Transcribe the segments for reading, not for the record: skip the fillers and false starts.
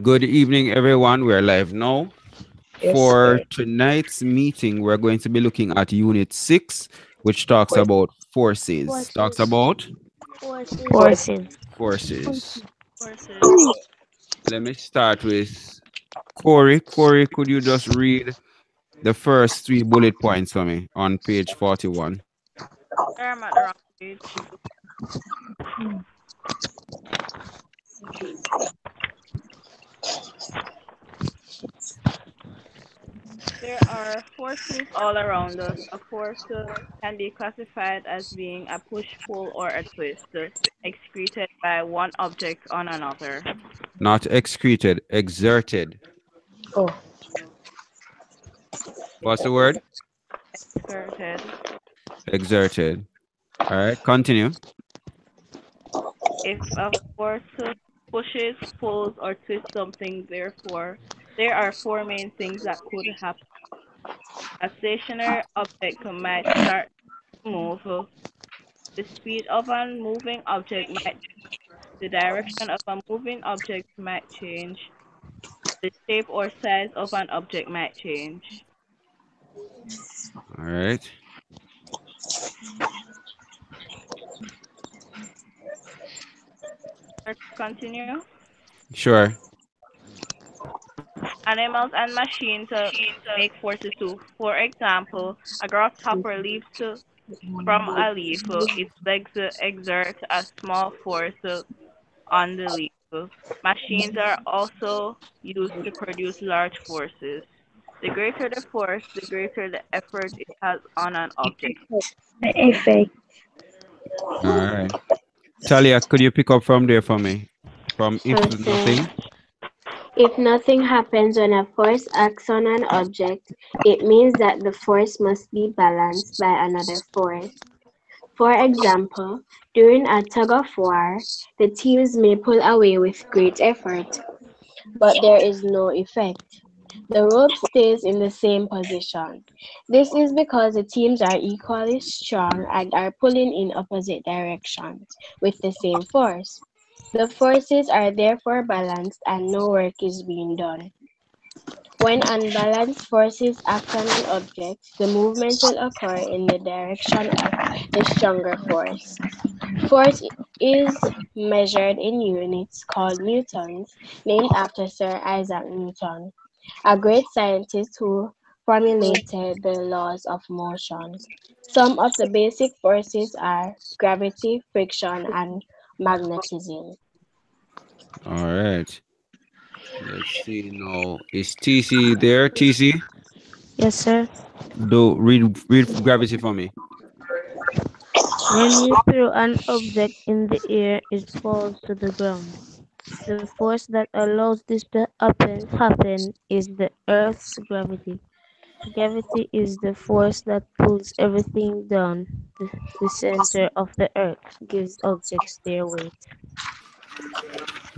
Good evening, everyone. We're live now. Yes, For sir. tonight's meeting, we're going to be looking at Unit 6, which talks For, about forces. Talks Forces. about Forces. for Forces. forces. Forces. Let me start with Corey. Corey, could you just read the first three bullet points for me on page 41? Sorry, I'm at the wrong page. There are forces all around us. A force can be classified as being a push, pull, or a twist excreted by one object on another. Not excreted, exerted. oh, What's the word? Exerted. Exerted. All right, continue. If a force pushes, pulls, or twists something, therefore, there are four main things that could happen. A stationary object might start to move. The speed of a moving object might the direction of a moving object might change. The shape or size of an object might change. All right. Let's continue. Sure. Animals and machines make forces too. For example, a grasshopper leaps from a leaf. Its legs exert a small force on the leaf. Machines are also used to produce large forces. The greater the force, the greater the effort it has on an object. Effect. All right. Talia, could you pick up from there for me? From if Okay. nothing. If nothing happens when a force acts on an object, it means that the force must be balanced by another force. For example, during a tug of war, the teams may pull away with great effort, but there is no effect. The rope stays in the same position. This is because the teams are equally strong and are pulling in opposite directions with the same force. The forces are therefore balanced and no work is being done. When unbalanced forces act on an object, the movement will occur in the direction of the stronger force. Force is measured in units called newtons, named after Sir Isaac Newton, a great scientist who formulated the laws of motion. Some of the basic forces are gravity, friction, and magnetism. All right. Let's see now. Is TC there? TC, Yes, sir. do read gravity for me. When you throw an object in the air, it falls to the ground. The force that allows this to happen is the Earth's gravity. Gravity is the force that pulls everything down. The center of the Earth gives objects their weight.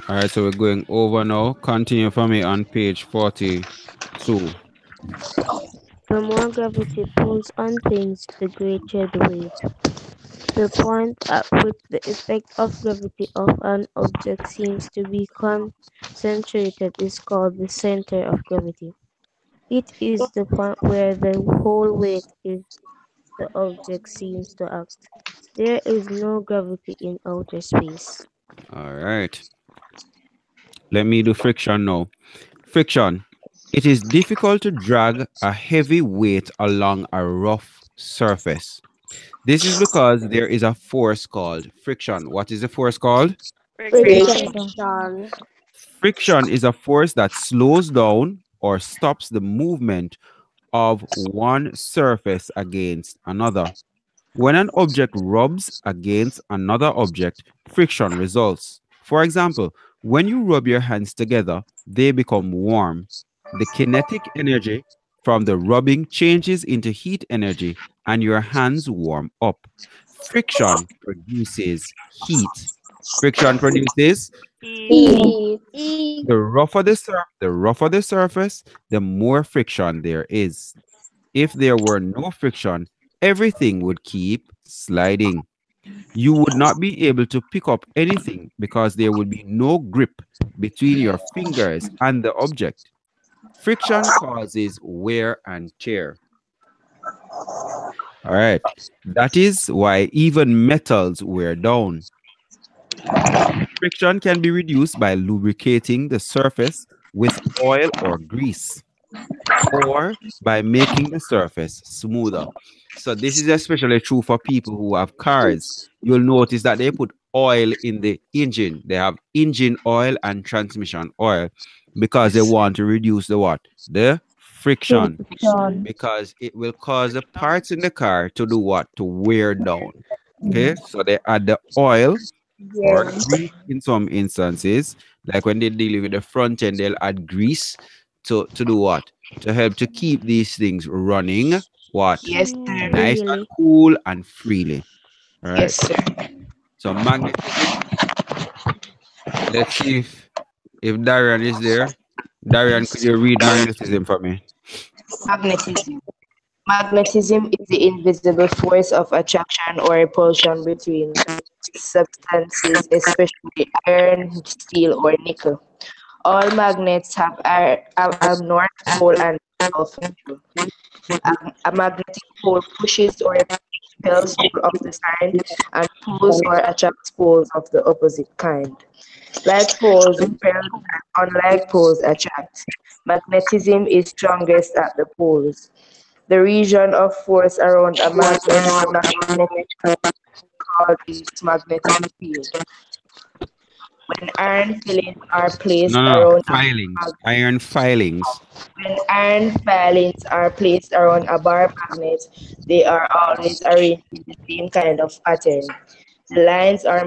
All right, so we're going over now. Continue for me on page 42. The more gravity pulls on things, the greater the weight. The point at which the effect of gravity of an object seems to be concentrated is called the center of gravity. It is the point where the whole weight of the object seems to act. There is no gravity in outer space. All right. Let me do friction now. Friction. It is difficult to drag a heavy weight along a rough surface. This is because there is a force called friction. What is the force called? Friction. friction. Friction. Friction is a force that slows down or stops the movement of one surface against another. When an object rubs against another object, friction results. For example, when you rub your hands together, they become warm. The kinetic energy from the rubbing changes into heat energy and your hands warm up. Friction produces heat. Friction produces Heat. E. Heat. the rougher the surface, the more friction there is. If there were no friction, everything would keep sliding. You would not be able to pick up anything because there would be no grip between your fingers and the object. Friction causes wear and tear. All right. That is why even metals wear down. Friction can be reduced by lubricating the surface with oil or grease, or by making the surface smoother. So this is especially true for people who have cars. You'll notice that they put oil in the engine. They have engine oil and transmission oil because they Yes, want to reduce the what? The friction. Friction. Because it will cause the parts in the car to do what? To wear down. Okay, so they add the oil or yeah. grease in some instances, like when they're dealing with the front end, they'll add grease to do what? To help to keep these things running what? Yes, sir. Nice and Freely. cool and freely. All Yes, right. sir. So magnetism. Let's see if Darian is there. Darian, could Yes. you read magnetism for me? Magnetism. Magnetism is the invisible force of attraction or repulsion between substances, especially iron, steel, or nickel. All magnets have a north pole and south pole. A magnetic pole pushes or repels pole of the kind, and pulls or attracts poles of the opposite kind. Like poles repel and unlike poles attract. Magnetism is strongest at the poles. The region of force around a magnet called its magnetic field. When iron filings are placed No, no, around filings, iron filings. when iron filings are placed around a bar magnet, they are always arranged in the same kind of pattern. The lines are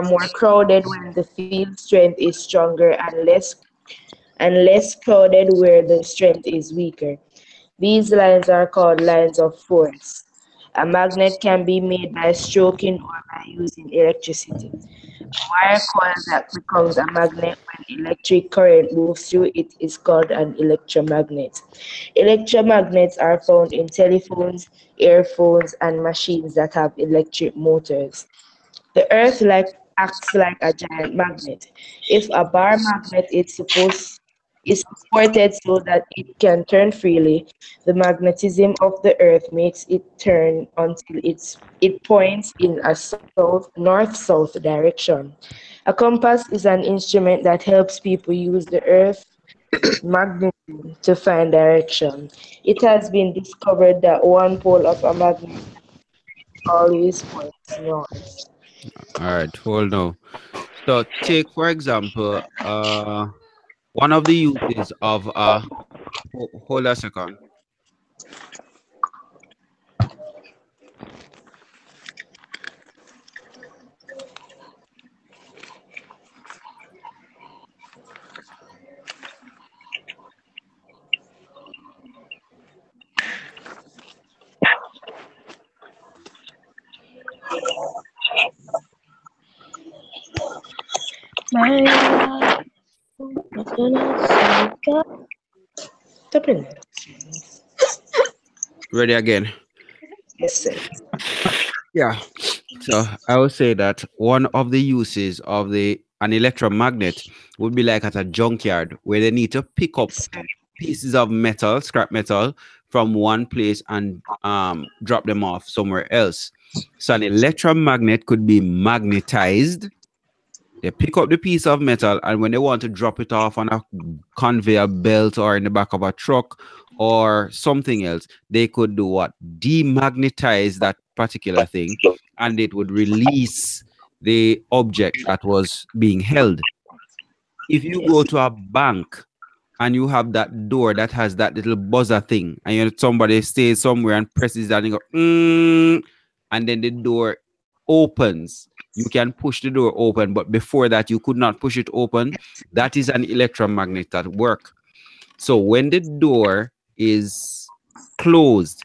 more crowded when the field strength is stronger and less crowded where the strength is weaker. These lines are called lines of force. A magnet can be made by stroking or by using electricity. Wire coil that becomes a magnet when electric current moves through it is called an electromagnet. Electromagnets are found in telephones, earphones, and machines that have electric motors. The Earth acts like a giant magnet. If a bar magnet is supported so that it can turn freely, the magnetism of the Earth makes it turn until it points in a north-south direction. A compass is an instrument that helps people use the Earth magnetism to find direction. It has been discovered that one pole of a magnet always points north. All right, hold on. So take for example, one of the uses of hold a second. My love, not gonna say God. Tapping. Ready again. Yes, sir. Yeah. So I would say that one of the uses of the an electromagnet would be like at a junkyard where they need to pick up Yes, sir. pieces of metal, scrap metal, from one place and drop them off somewhere else. So an electromagnet could be magnetized. They pick up the piece of metal, and when they want to drop it off on a conveyor belt or in the back of a truck or something else, they could do what? Demagnetize that particular thing, and it would release the object that was being held. If you go Yes. to a bank and you have that door that has that little buzzer thing, and somebody stays somewhere and presses that and go, and then the door opens. You can push the door open, but before that, you could not push it open. That is an electromagnet at work. So when the door is closed,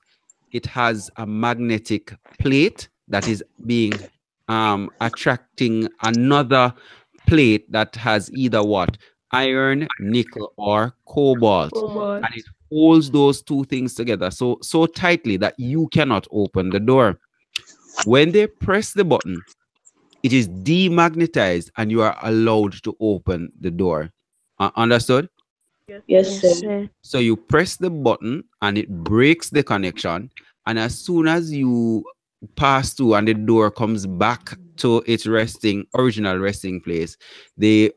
it has a magnetic plate that is being attracting another plate that has either what? Iron, nickel, or cobalt. Cobalt. And it holds those two things together so tightly that you cannot open the door. When they press the button, it is demagnetized and you are allowed to open the door. Understood? Yes, Yes, sir. Yes, sir. sir. So you press the button and it breaks the connection. And as soon as you pass through and the door comes back to its original resting place, the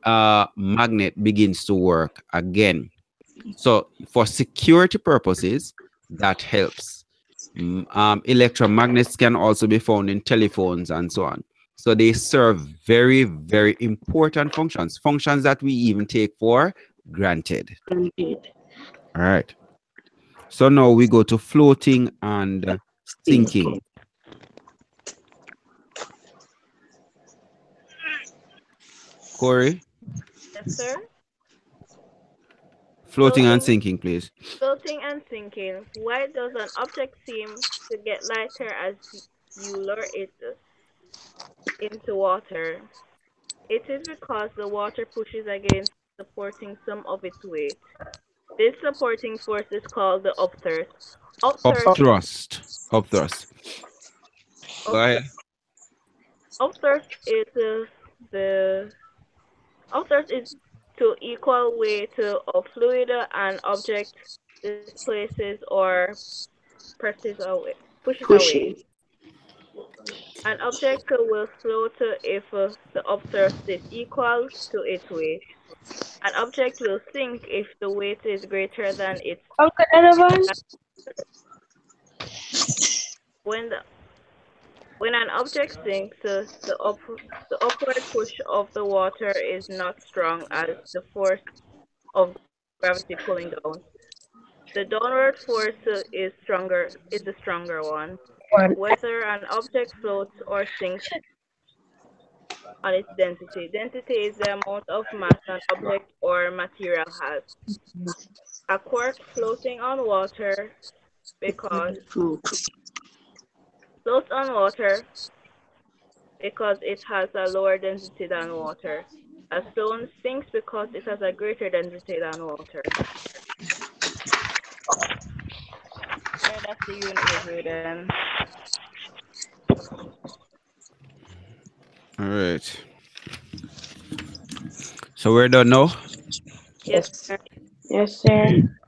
magnet begins to work again. So for security purposes, that helps. Electromagnets can also be found in telephones and so on. So they serve very, very important functions that we even take for granted. Indeed. All right. So now we go to floating and sinking. Thinking. Corey, Yes, sir. floating and Floating, sinking, please. floating and sinking. Why does an object seem to get lighter as you lower it into water? It is because the water pushes against supporting some of its weight. This supporting force is called the upthrust. Upthrust, Upthrust. Upthrust. Go up, ahead. upthrust is the upthrust is to equal weight of fluid an object displaces or presses away, pushes away. Pushing. An object will float if the upthrust is equal to its weight. An object will sink if the weight is greater than its. Uncle Donovan? When the when an object sinks, the upward push of the water is not strong as the force of gravity pulling down. The downward force is the stronger one. One. Whether an object floats or sinks on its density. Density is the amount of mass an object or material has. A quark floating on water because floats on water because it has a lower density than water. A stone sinks because it has a greater density than water. Yeah, that's the unit review then. All right. So we're done now. Yes, Yes. sir. Yes, sir.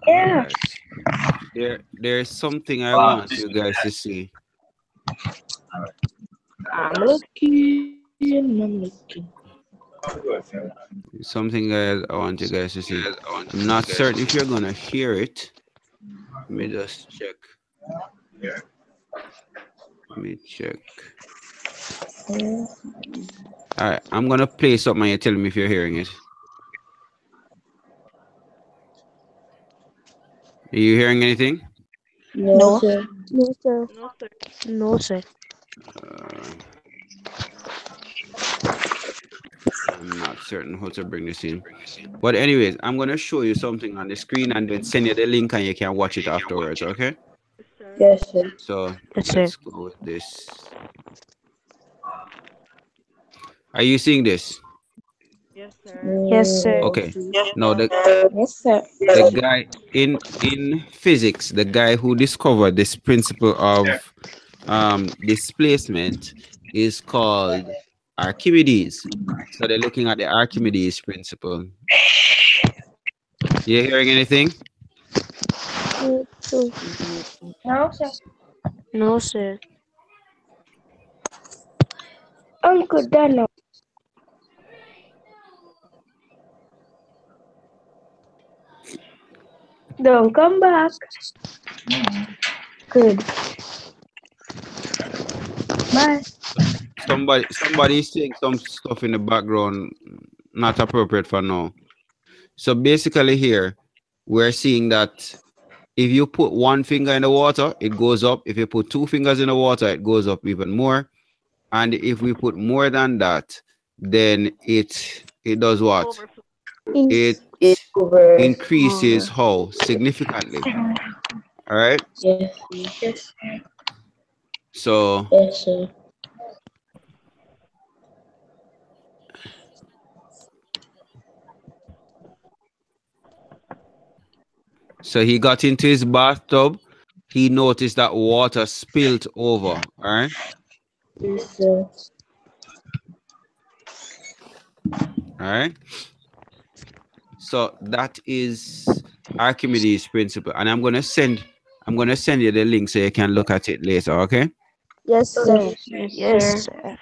All Yeah. right. There's something I want you guys to see. I'm looking. I'm looking. Something that I want you guys to see. I'm not certain if you're gonna hear it. Let me just check. Let me check. Yeah. All right, I'm gonna play something and you tell me if you're hearing it. Are you hearing anything? No, No. sir. No, sir. No, sir. No, sir. Uh, I'm not certain how to bring this in. But anyways, I'm gonna show you something on the screen and then send you the link and you can watch it afterwards. Okay? Yes, sir. Yes, sir. So Yes, sir. let's go with this. Are you seeing this? Yes, sir. Yes, sir. Okay. Now Yes, sir. the guy in physics, the guy who discovered this principle of displacement is called Archimedes. So they're looking at the Archimedes principle. You hearing anything? No, sir. No, sir. Uncle Donovan. Don't come back. Good. Bye. Somebody is saying some stuff in the background not appropriate for now. So basically here we're seeing that if you put one finger in the water, it goes up. If you put two fingers in the water, it goes up even more. And if we put more than that, then it does what? Overflow. It It's over. increases how significantly. All right. Yes. Yes. So Yes, sir. he got into his bathtub. He noticed that water spilt over. All right. Yes, sir. All right. So that is Archimedes principle, and I'm gonna send you the link so you can look at it later. Okay. Yes, sir. Yes, Yes, sir. sir.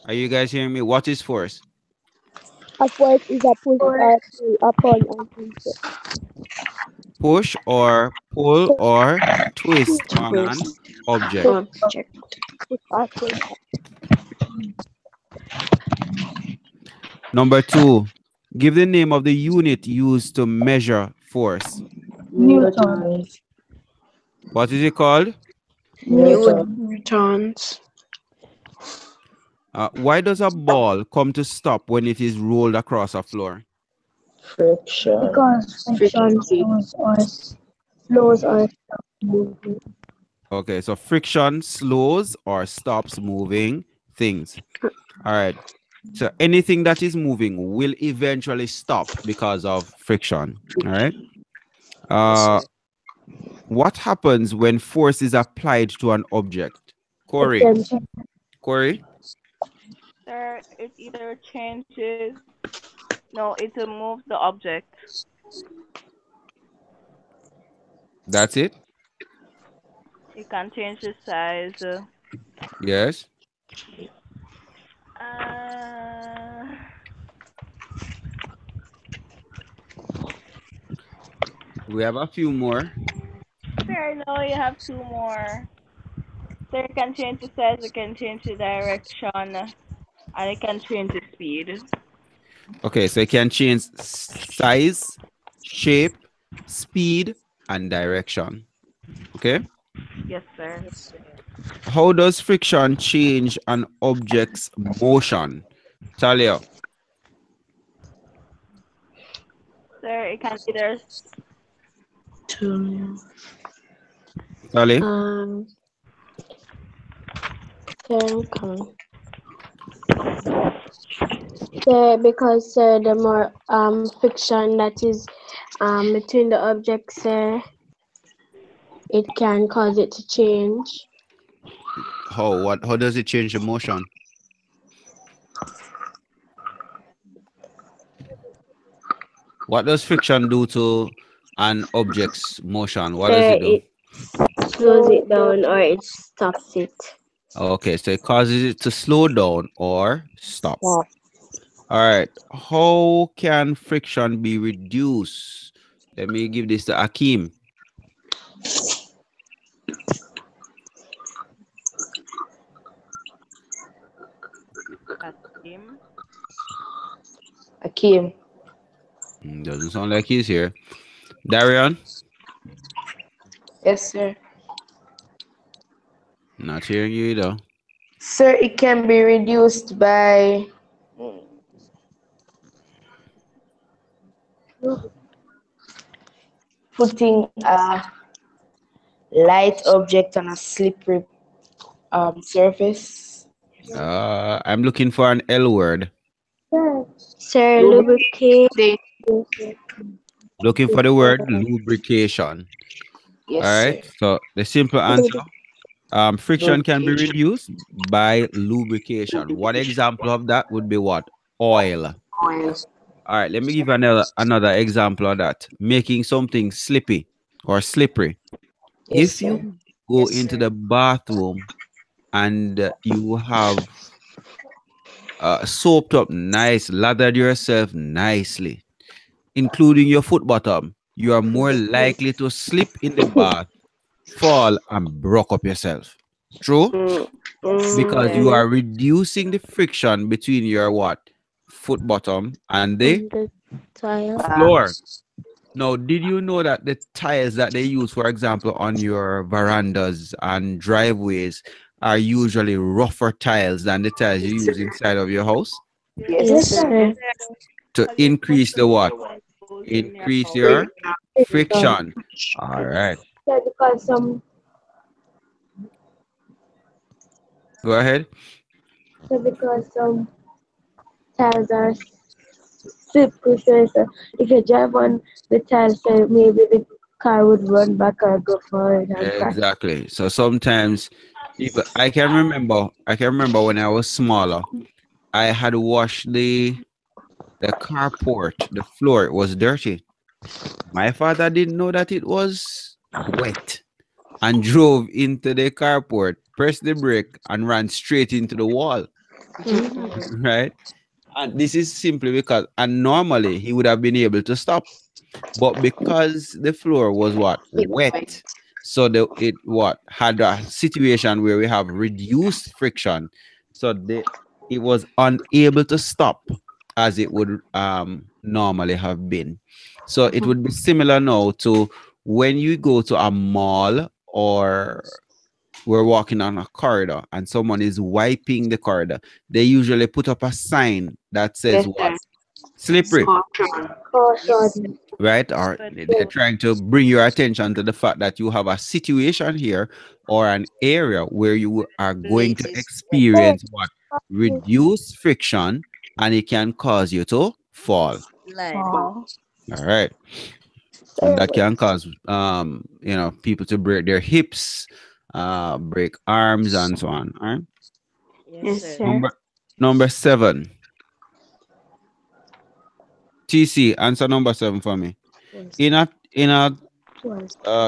Are you guys hearing me? What is force? A force is a push or pull upon an object. Push or pull or twist on an Twist object. object. Push or pull. Number two, give the name of the unit used to measure force. Newton. What is it called? Newton. Newtons. Why does a ball come to stop when it is rolled across a floor? Friction. Because friction slows or moving. Okay, so friction slows or stops moving things. All right. So anything that is moving will eventually stop because of friction. All right. Yes, Uh, sir. what happens when force is applied to an object? It Corey. can change. Corey. Sir, it either changes. No, it moves the object. That's it. It can change the size. Yes. Uh, We have a few more. sir, no, you have two more. Sir, it can change the size. It can change the direction, and it can change the speed. Okay, so it can change size, shape, speed, and direction. Okay. Yes, sir. How does friction change an object's motion? Talia. Sir, it can either. To, Tali. um, sir, come. Sir, because the more friction that is between the objects, it can cause it to change. How does it change the motion? What does friction do to an object's motion? What does it do? It slows it down or it stops it. Okay, so it causes it to slow down or stop. Yeah. All right. How can friction be reduced? Let me give this to Akeem. Him. Akeem. Doesn't sound like he's here. Darian? Yes, sir. Not hearing you either. Sir, it can be reduced by putting a light object on a slippery surface. I'm looking for an L word. Sir, lubricate. Looking for the word lubrication. Yes, All right. sir. So the simple answer, friction can be Lubrication. reduced by lubrication. One example of that would be what? Oil. Oil. All right. Let me give another example of that. Making something slippy or slippery. Yes, If sir. you go Yes, into sir. the bathroom and you have soaped up nice, lathered yourself nicely, including your foot bottom, you are more likely to slip in the bath, fall, and broke up yourself. True? Because you Yes, are reducing the friction between your what? Foot bottom and the And the tile. floor. Now, did you know that the tiles that they use, for example, on your verandas and driveways are usually rougher tiles than the tiles you use inside of your house? yes, Yes, sir. sir. To Because you're supposed increase to the move what? the windows in your Increase house. your Friction. friction. All right. Because some Go ahead. So because some tiles are slippery, so if you drive on the tile, so maybe the car would run back or go forward and crash. Exactly. So sometimes people, I can remember when I was smaller, I had washed the carport, the floor, it was dirty. My father didn't know that it was wet and drove into the carport, pressed the brake, and ran straight into the wall. Right? And this is simply because, and normally he would have been able to stop, but because the floor was what? It's like, Wet. So it what had a situation where we have reduced friction. So it was unable to stop as it would normally have been. So it would be similar now to when you go to a mall or we're walking on a corridor and someone is wiping the corridor. They usually put up a sign that says yes, what? sir. Slippery, Caution. Caution. right? Or But they're trying to bring your attention to the fact that you have a situation here or an area where you are going to experience what? Reduced friction, and it can cause you to fall. Oh, All right. And that can cause people to break their hips, break arms and so on. All right. yes, sir. Number number 7. TC, answer number 7 for me. In a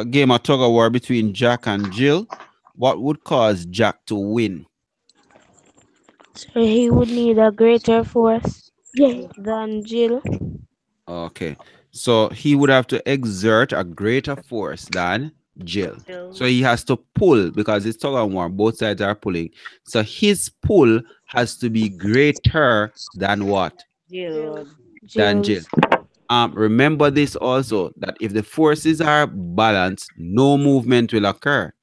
game of tug of war between Jack and Jill, what would cause Jack to win? So he would need a greater force than Jill. Okay. So he would have to exert a greater force than Jill. So still he has to pull because it's tug of war. Both sides are pulling. So his pull has to be greater than what? Than Jill. Jill's. Remember this also that if the forces are balanced, no movement will occur.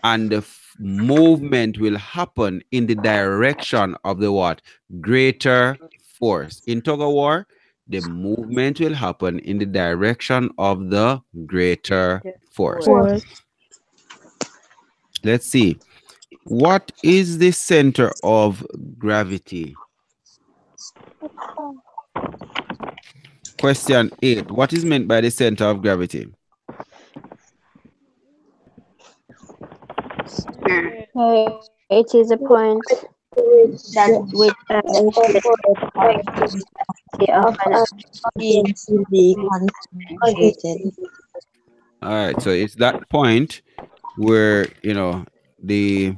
And the movement will happen in the direction of the what? Greater force. In tug of war, the movement will happen in the direction of the greater force. Force. Let's see. What is the center of gravity? Question 8. What is meant by the center of gravity? Sir. It is a point that with which the velocity of an Seems to be concentrated. All right. So it's that point where, the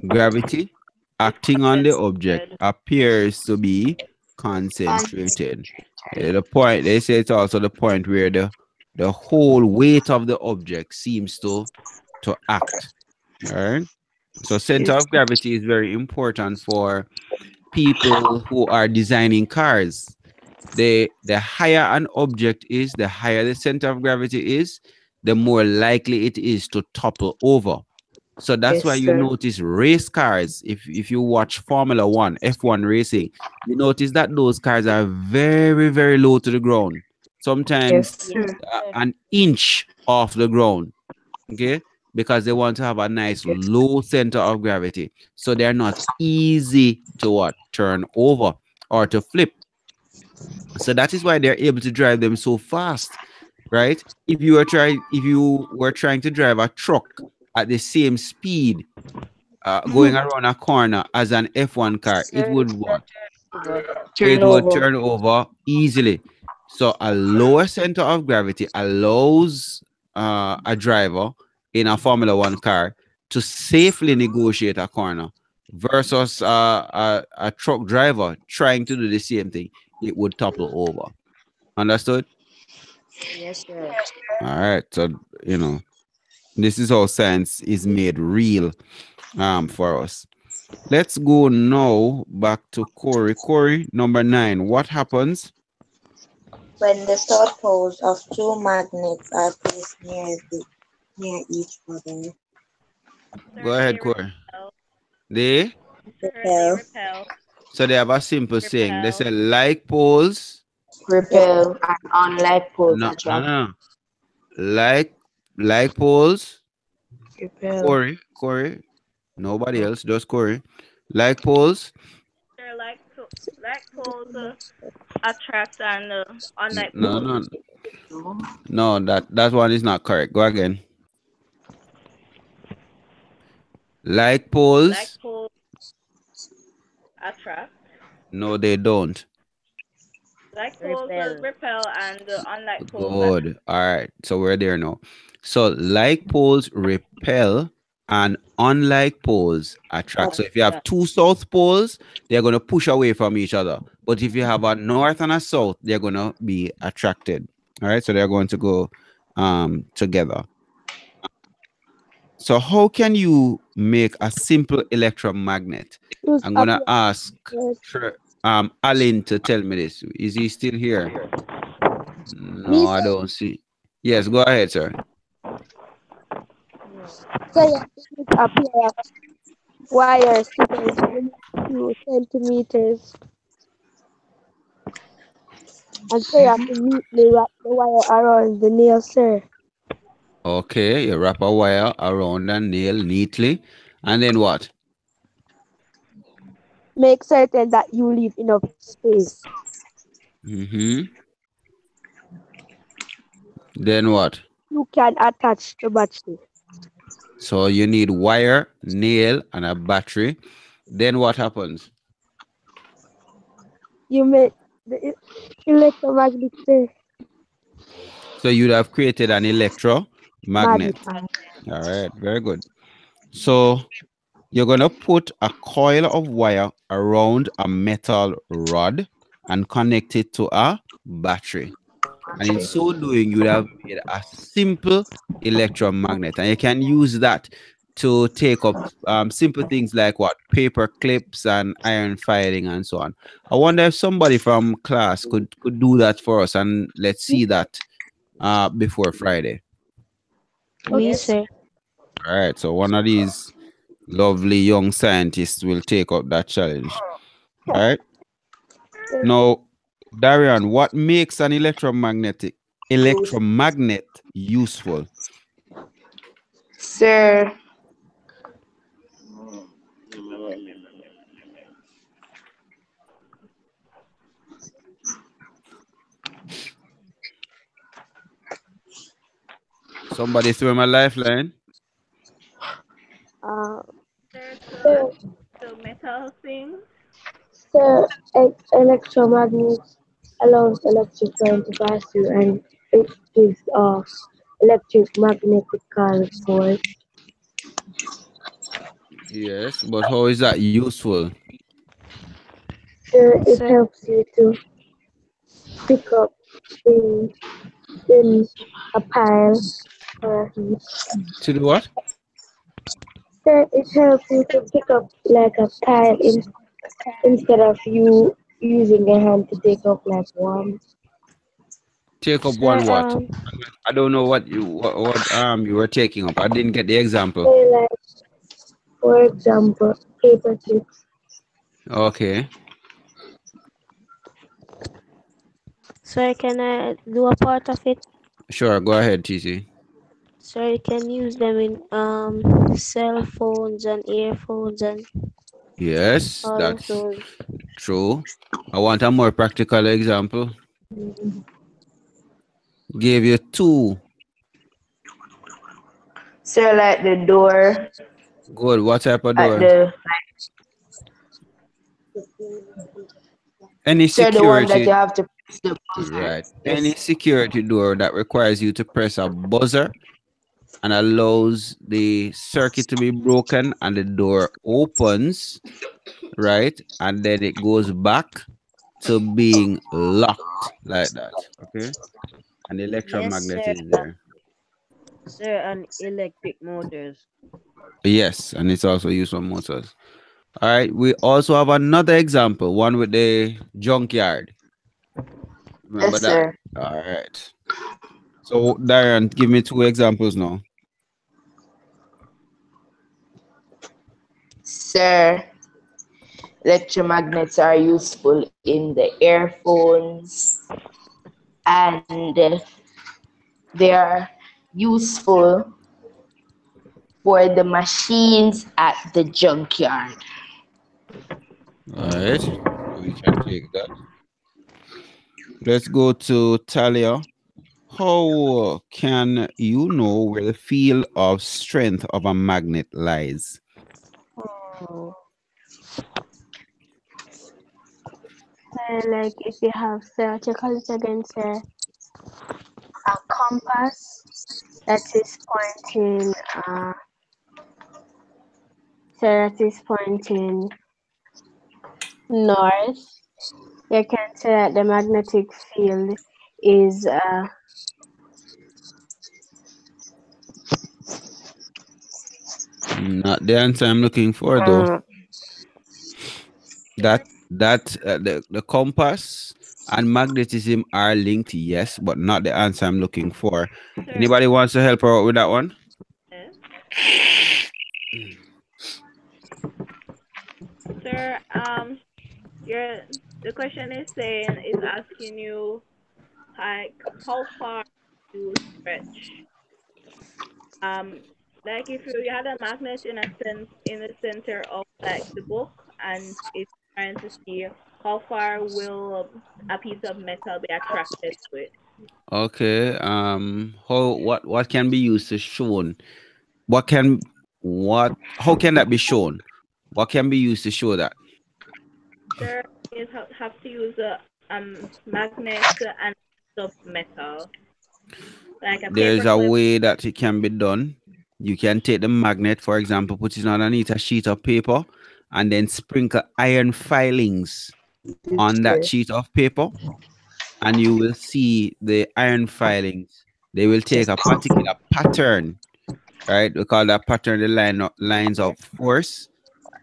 gravity acting on the object concentrated. appears to be concentrated. The point, they say it's also the point where the whole weight of the object seems to act. All right. So center Yes. of gravity is very important for people who are designing cars. The higher an object is, the higher the center of gravity is, the more likely it is to topple over. So that's Yes, why you sir. notice race cars. If you watch Formula One, F1 racing, you notice that those cars are very, very low to the ground. Yes, Sometimes sir. an inch off the ground. Okay, because they want to have a nice Yes. low center of gravity, so they're not easy to what? Turn over or to flip. So that is why they're able to drive them so fast, right? If you were trying to drive a truck at the same speed, going around a corner as an F1 car, it would what? It would Turnover. turn over easily. So a lower center of gravity allows a driver in a Formula One car to safely negotiate a corner versus a truck driver trying to do the same thing. It would topple over. Understood? All right. So, this is how science is made real for us. Let's go now back to Corey. Corey, number 9. What happens? When the south poles of two magnets are placed near each other, Go Sir, ahead, they Corey. repel. They Sir, they repel, repel. So they have a simple saying. They Repel. say like poles. Repel and unlike poles No, no, attract. no. Like poles. Repel. Corey. Nobody else, just Corey. Like poles? They're like poles attract and unlike No, poles. no, no. That one is not correct. Go again. Like Like poles? poles attract. No, they don't. Like poles Repel. repel and unlike poles attract. Good. All right. So we're there now. So like poles repel and unlike poles attract. So if you have two south poles, they're going to push away from each other. But if you have a north and a south, they're going to be attracted. All right. So they're going to go together. So how can you make a simple electromagnet? Use I'm going to ask appliances. Alan to tell me this. Is he still here? Me No, I say, don't see. Yes, go ahead, sir. say you have to use a pair of wires scissors a few centimeters, and so you have to neatly wrap the wire around the nail, sir. Okay, you wrap a wire around the nail neatly. And then what? Make certain that you leave enough space. Mm-hmm. Then what? You can attach the battery. So you need wire, nail, and a battery. Then what happens? You make the electromagnet, sir. So you'd have created an electromagnet. Magnet. All right, very good. So you're going to put a coil of wire around a metal rod and connect it to a battery. And in so doing, you would have made a simple electromagnet. And you can use that to take up simple things like what? Paper clips and iron filing and so on. I wonder if somebody from class could do that for us, and let's see that before Friday. Me, Yes. sir. All right. So one of these lovely young scientists will take up that challenge. All right. Now, Darian, what makes an electromagnet useful? Sir, Somebody throw him a lifeline. Uh, There's sir, the metal thing. sir, electromagnet allows electric current to pass through, and it gives off electric magnetical force. Yes, but how is that useful? Sir, it Sir, helps you to pick up things in a pile or a heap. To do what? Sir, it helps you to pick up like a pile instead of you using your hand to take up like one. Take up sir, one what? I don't know what you were taking up. I didn't get the example. Say like, for example, paper clips. Okay. sir, can I do a part of it? Sure, go ahead, TC. Sir, you can use them in cell phones and earphones and Yes, all of that's those. true. I want a more practical example. Gave you two. sir, like the door Good. What type of at door? the Any sir, the one that you security. have to press the buzzer. Right. Any Yes. security door that requires you to press a buzzer and allows the circuit to be broken and the door opens, right? And then it goes back to being locked like that. Okay. And the Yes, electromagnet sir. is there. Sir, and electric motors. Yes, and it's also used for motors. All right. We also have another example, one with the junkyard. Remember Yes, that? sir. All right. So, Darren, give me two examples now. Sir, electromagnets are useful in the earphones and they are useful for the machines at the junkyard. All right. We can take that. Let's go to Talia. How can you know where the field of strength of a magnet lies? Oh, Like if you have theoreticals against a compass that is pointing, that is pointing north, you can say that the magnetic field is Not the answer I'm looking for, though. The compass and magnetism are linked, yes, but not the answer I'm looking for. Sir, Anybody wants to help her out with that one? yes. Sir, your the question is saying is asking you like how far you stretch. Um, like if you had a magnet in a sense in the center of like the book, and it's trying to see how far will a piece of metal be attracted to it. Okay. What can be used to shown? What can what how can that be shown? What can be used to show that? Sir, you have to use a magnet and a piece of metal, like a There's paper a clip. way that it can be done. You can take the magnet, for example, put it underneath a sheet of paper, and then sprinkle iron filings on that sheet of paper, and you will see the iron filings. They will take a particular pattern, right? We call that pattern the lines of force.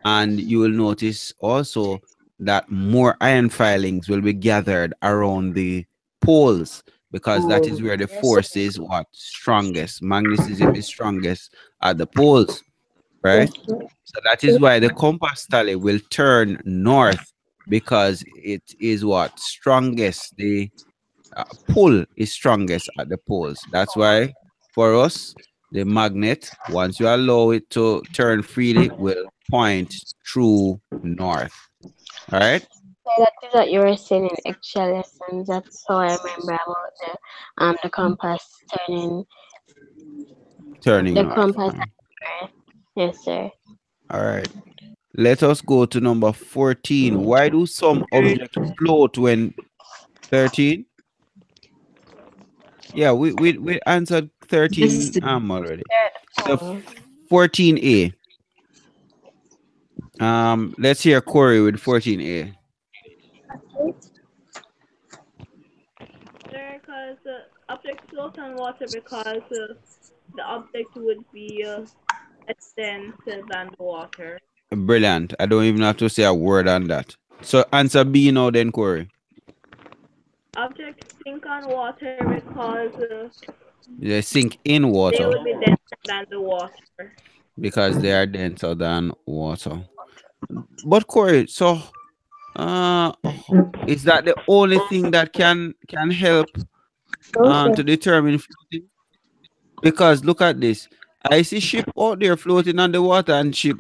And you will notice also that more iron filings will be gathered around the poles, because that is where the yes, force is what strongest. Magnetism is strongest at the poles, right? So that is why the compass tally will turn north, because it is what strongest. The pull is strongest at the poles. That's why for us, the magnet, once you allow it to turn freely, will point true north. All right? that is what you were saying in extra lessons. That's how I remember about the compass turning Turning the north. compass. Yes, sir. All right. Let us go to number 14. Why do some objects float when 13? Yeah, we answered 13 already. So 14A. Let's hear Corey with 14A. Sir, because objects float on water because the object would be less dense than the water. Brilliant. I don't even have to say a word on that. So answer B now then, Corey. Objects sink on water because They sink in they water would be denser than the water. because they are denser than water. But Corey, so uh is that the only thing that can help to determine floating? Because look at this. I see ship out there floating on the water, and ship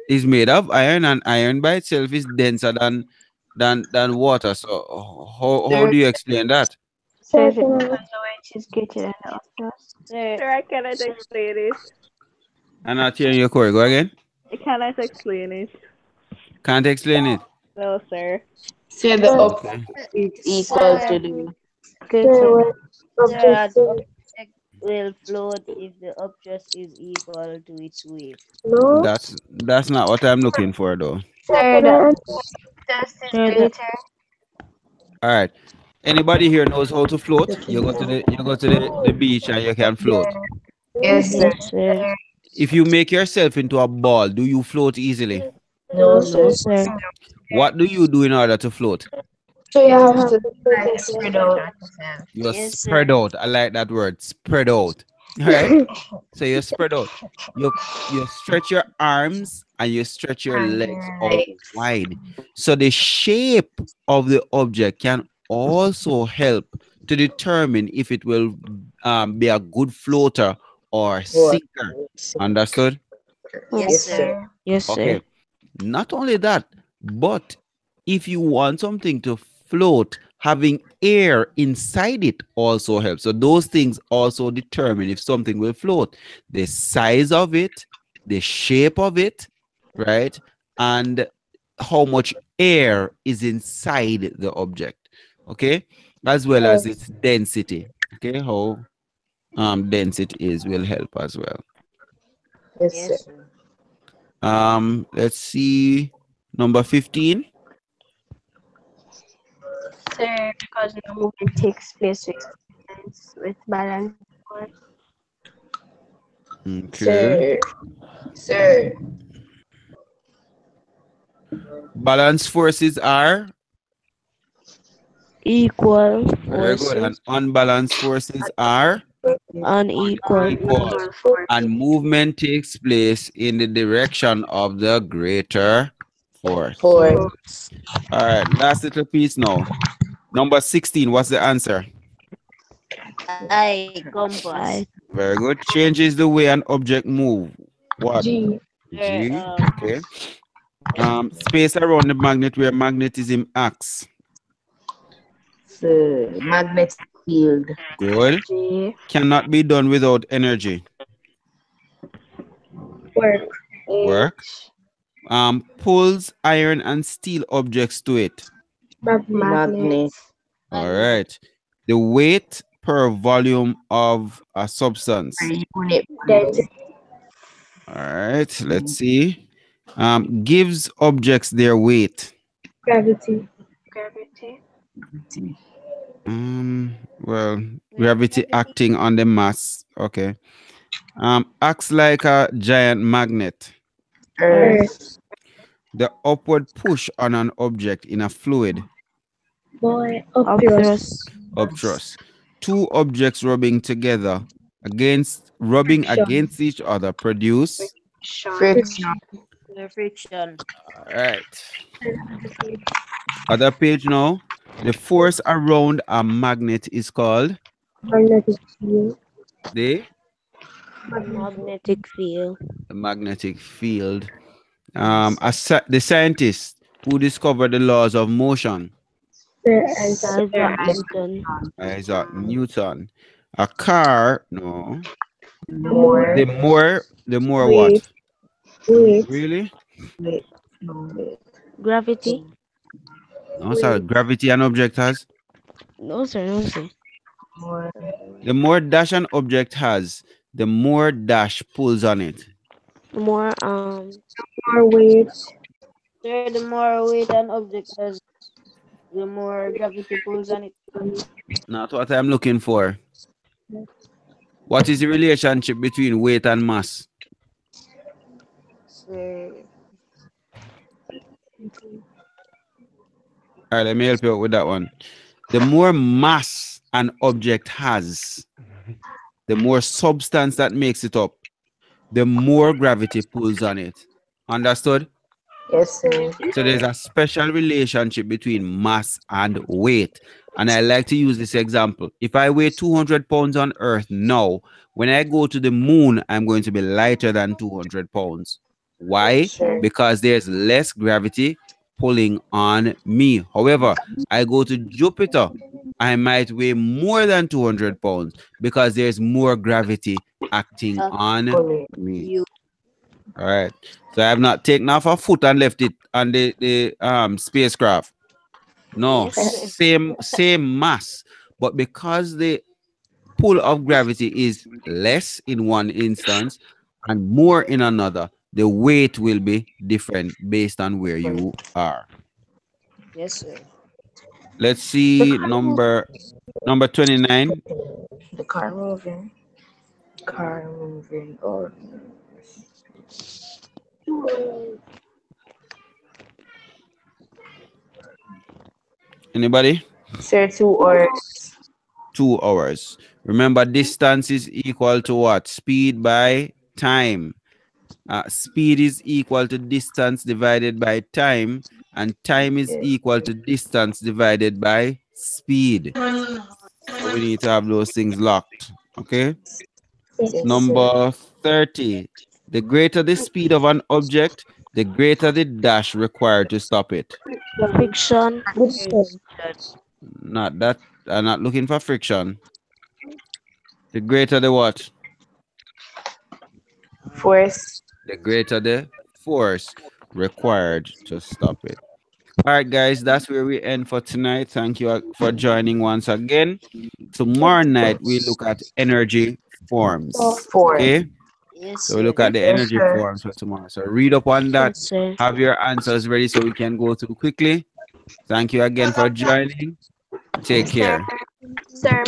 is made of iron, and iron by itself is denser than water. So how do you explain that? So is it because the weight is greater than the object? Sir, Sir, I cannot explain it. I'm not hearing you, Corey. Go again. I cannot explain it. Can't explain it. No, sir. Say the up Okay. is equal sir, to the Greater. sir, the object will float if the object is equal to its weight. That's not what I'm looking for though. Sir, the test is sir, the greater. All right. Anybody here knows how to float? You go to the beach and you can float. yes, sir. yes, sir. If you make yourself into a ball, do you float easily? No, No, sir. sir. What do you do in order to float? So you have to like spread out yourself. You're Yes, spread sir. out. I like that word, spread out. All right. So you're spread out. You stretch your arms and you stretch your And legs your out legs. wide. So the shape of the object can also help to determine if it will be a good floater or What? sinker. Understood? Yes, Yes, Yes. sir. sir. Yes, sir. Okay. Not only that, But if you want something to float, having air inside it also helps. So those things also determine if something will float. The size of it, the shape of it, right? And how much air is inside the object. Okay? As well as its Yes. density. Okay, how dense it is will help as well. Yes, sir. Yes, sir. Let's see number 15. Sir, because no movement takes place with balance force. Okay. Sir. Sir. Balance forces are Equal very good, and forces, unbalanced forces are unequal. equal. Unequal forces. And movement takes place in the direction of the greater force. Four. Force. All right, last little piece now. Number 16, what's the answer? I compass. I Very good. Changes the way an object move. What? G. Sir, G. Okay. Space around the magnet where magnetism acts. Sir. Magnetic field. Good. G. Cannot be done without energy. Work. Work. H. Pulls iron and steel objects to it. Magnet. Magnet. All magnet. right. The weight per volume of a Per substance. unit. Density. All right. Let's see. Gives objects their weight. Gravity. Gravity. Well, gravity Gravity. acting on the mass. Okay. Acts like a giant magnet. Earth. Earth. The upward push on an object in a fluid. Boy. of Upthrust. thrust. Upthrust. Two objects rubbing Friction. against each other produce. Sean. Friction. The friction. All right. Other page now. The force around a magnet is called Magnetic field. the Magnetic field. magnetic field. The scientist who discovered the laws of motion. Sir Isaac Isaac. Newton. Isaac Newton. A car, no. More. The more Weight. what? Weight. Really? Wait. No. Wait. Gravity? No, sorry. Gravity an object has. No, sir, no, sir. More. The more dash an object has, the more dash pulls on it. More More weight. Sir, the more weight an object has, the more gravity pulls on it. Not what I'm looking for. What is the relationship between weight and mass? Sir, All right, let me help you out with that one. The more mass an object has, the more substance that makes it up, the more gravity pulls on it. Understood? Yes, sir. So there's a special relationship between mass and weight. And I like to use this example. If I weigh 200 pounds on Earth now, when I go to the moon, I'm going to be lighter than 200 pounds. Why? Sure. Because there's less gravity pulling on me. However, I go to Jupiter, I might weigh more than 200 pounds because there's more gravity acting on me. you. All right. So I have not taken off a foot and left it on the spacecraft. No, Yes, sir. same mass, but because the pull of gravity is less in one instance and more in another, the weight will be different based on where you are. Yes, sir. Let's see number 29. The car moving. Car moving. Or Anybody? sir, 2 hours. 2 hours. Remember, distance is equal to what? Speed by time. Speed is equal to distance divided by time, and time is equal to distance divided by speed. So we need to have those things locked. Okay. Yes, sir. Number 30. The greater the speed of an object, The greater the dash required to stop it. Friction. Not that. I'm not looking for friction. The greater the what? Force. The greater the force required to stop it. All right, guys, that's where we end for tonight. Thank you for joining once again. Tomorrow night, we look at energy forms. Force. Okay? Yes, So we sir. look at the Yes, energy sir. forms for tomorrow. So read up on that. Yes, sir. Have your answers ready so we can go through quickly. Thank you again for joining. Take Sir, care. sir,